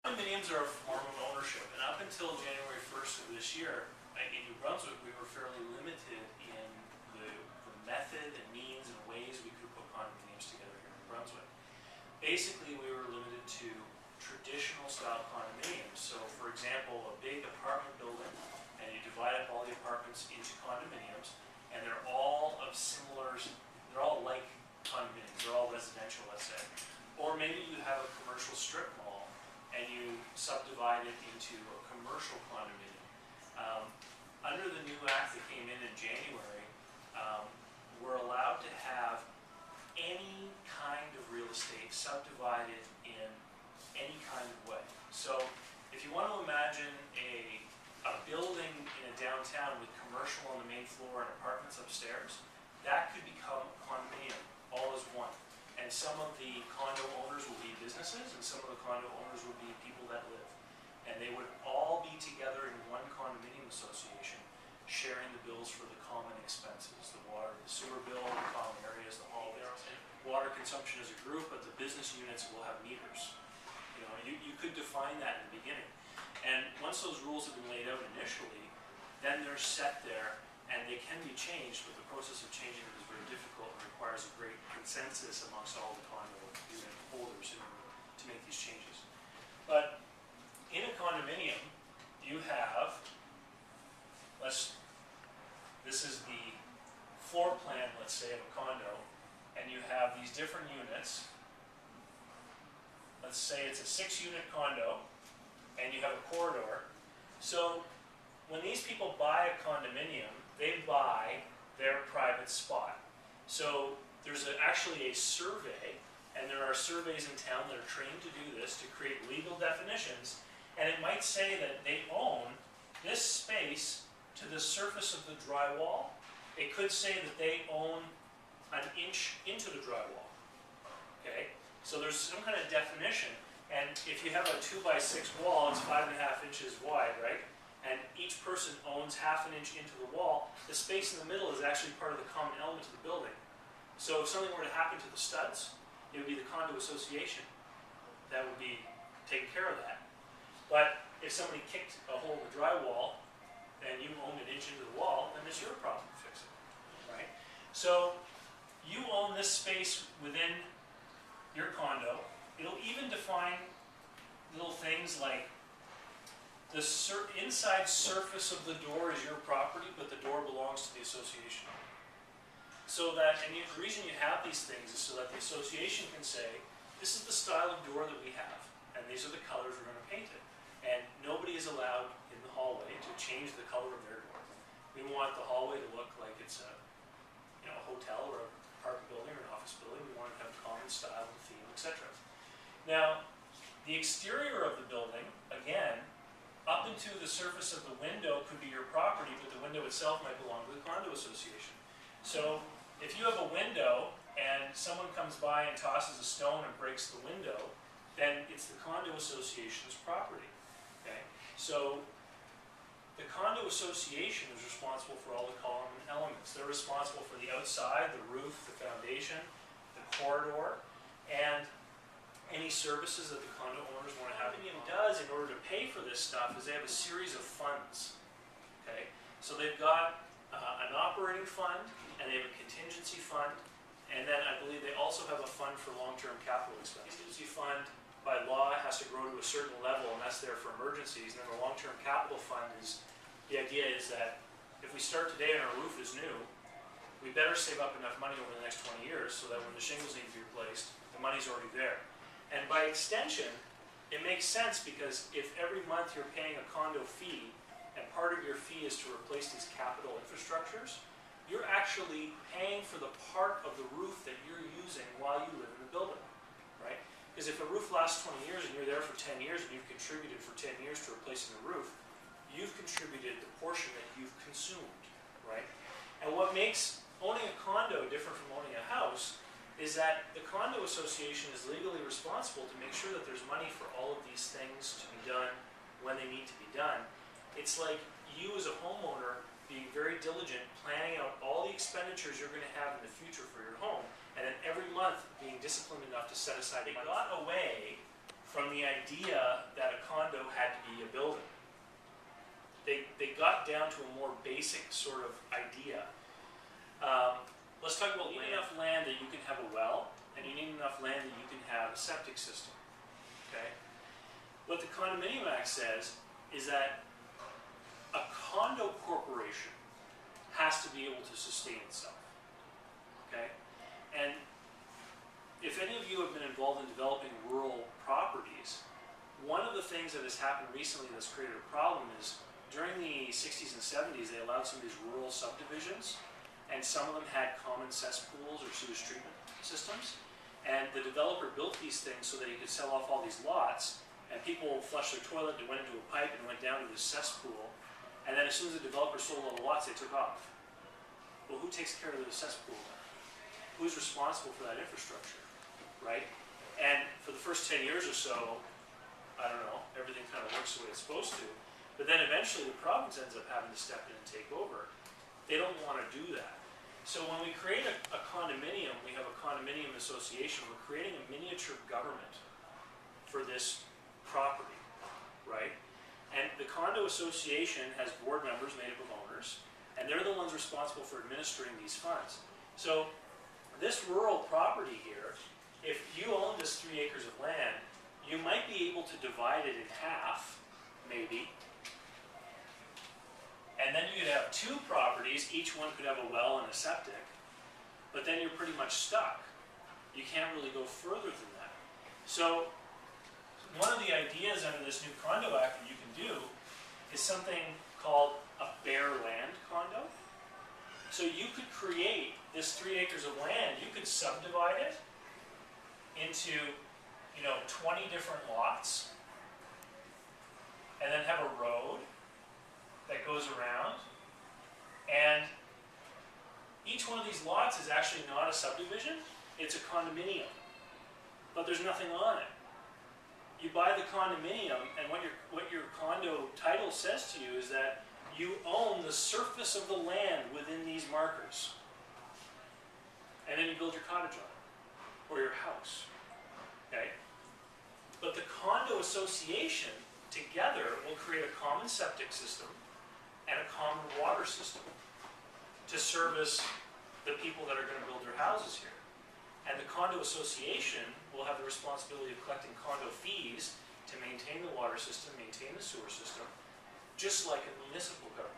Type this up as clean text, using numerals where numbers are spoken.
Condominiums are a form of ownership, and up until January 1st of this year, in New Brunswick, we were fairly limited in the method and means and ways we could put condominiums together here in New Brunswick. Basically, we were limited to traditional style condominiums. So, for example, a big apartment building, and you divide up all the apartments into condominiums, and they're all of they're all like condominiums, they're all residential, let's say. Or maybe you have a commercial strip mall, and you subdivide it into a commercial condominium. Under the new act that came in January, we're allowed to have any kind of real estate subdivided in any kind of way. So if you want to imagine a building in a downtown with commercial on the main floor and apartments upstairs, that could become a condominium, all as one. And some of the condo owners will be businesses, and some of the condo owners will be people that live. And they would all be together in one condominium association, sharing the bills for the common expenses, the water, the sewer bill, the common areas, the hallways. Water consumption as a group, but the business units will have meters. You know, you could define that in the beginning. And once those rules have been laid out initially, then they're set there, and they can be changed, but the process of changing them is very difficult and requires a great consensus amongst all the condo unit holders in order to make these changes. But in a condominium, you have, this is the floor plan, let's say, of a condo, and you have these different units. Let's say it's a 6-unit condo, and you have a corridor. So when these people buy a condominium, they buy their private spot. So there's actually a survey, and there are surveys in town that are trained to do this, to create legal definitions, and it might say that they own this space to the surface of the drywall. It could say that they own an inch into the drywall. Okay? So there's some kind of definition, and if you have a 2x6 wall, it's 5.5 inches wide, right? And each person owns half an inch into the wall. The space in the middle is actually part of the common element of the building. So if something were to happen to the studs, it would be the condo association that would be taking care of that. But if somebody kicked a hole in the drywall and you owned an inch into the wall, then it's your problem to fix it, right? So you own this space within your condo. It'll even define little things like the inside surface of the door is your property, but the door belongs to the association. So that, and the reason you have these things is so that the association can say, this is the style of door that we have, and these are the colors we're going to paint it. And nobody is allowed in the hallway to change the color of their door. We want the hallway to look like it's a hotel or an apartment building or an office building. We want it to have common style and theme, etc. Now, the exterior of the building, again, up into the surface of the window could be your property, but the window itself might belong to the condo association. So if you have a window and someone comes by and tosses a stone and breaks the window, then it's the condo association's property. Okay? So the condo association is responsible for all the common elements. They're responsible for the outside, the roof, the foundation, the corridor, and any services that the condo owners want to have. What Condominium does in order to pay for this stuff is they have a series of funds. Okay? So they've got an operating fund, and they have a contingency fund, and then I believe they also have a fund for long-term capital expenses. The contingency fund, by law, has to grow to a certain level, and that's there for emergencies. And then the long-term capital fund is, the idea is that if we start today and our roof is new, we better save up enough money over the next 20 years so that when the shingles need to be replaced, the money's already there. And by extension, it makes sense because if every month you're paying a condo fee, and part of your fee is to replace these capital infrastructures, you're actually paying for the part of the roof that you're using while you live in the building, right? Because if a roof lasts 20 years and you're there for 10 years and you've contributed for 10 years to replacing the roof, you've contributed the portion that you've consumed, right? And what makes owning a condo different from owning a house is that the condo association is legally responsible to make sure that there's money for all of these things to be done when they need to be done. It's like you as a homeowner being very diligent, planning out all the expenditures you're going to have in the future for your home, and then every month being disciplined enough to set aside a money. Got away from the idea that a condo had to be a building. They got down to a more basic sort of idea. Let's talk about you need enough land that you can have a well, and you need enough land that you can have a septic system. Okay? What the Condominium Act says is that a condo corporation has to be able to sustain itself. Okay? And if any of you have been involved in developing rural properties, one of the things that has happened recently that's created a problem is during the 60s and 70s, they allowed some of these rural subdivisions, and some of them had common cesspools or sewage treatment systems. And the developer built these things so that he could sell off all these lots, and people flushed their toilet, it went into a pipe and went down to this cesspool. And then as soon as the developer sold all the lots, they took off. Well, who takes care of the cesspool? Who's responsible for that infrastructure, right? And for the first 10 years or so, I don't know, everything kind of works the way it's supposed to. But then eventually the province ends up having to step in and take over. They don't want to do that. So when we create a condominium, we have a condominium association, we're creating a miniature government for this property, right? And the condo association has board members made up of owners, and they're the ones responsible for administering these funds. So this rural property here, if you own this 3 acres of land, you might be able to divide it in half, maybe. And then you could have 2 properties, each one could have a well and a septic, but then you're pretty much stuck. You can't really go further than that. So one of the ideas under this new Condo Act that you can do is something called a bare land condo. So you could create this 3 acres of land, you could subdivide it into 20 different lots, and then have a road that goes around, and each one of these lots is actually not a subdivision, it's a condominium, but there's nothing on it. You buy the condominium, and what your condo title says to you is that you own the surface of the land within these markers, and then you build your cottage on it, or your house, okay? But the condo association together will create a common septic system and a common water system to service the people that are going to build their houses here. And the condo association will have the responsibility of collecting condo fees to maintain the water system, maintain the sewer system, just like a municipal government.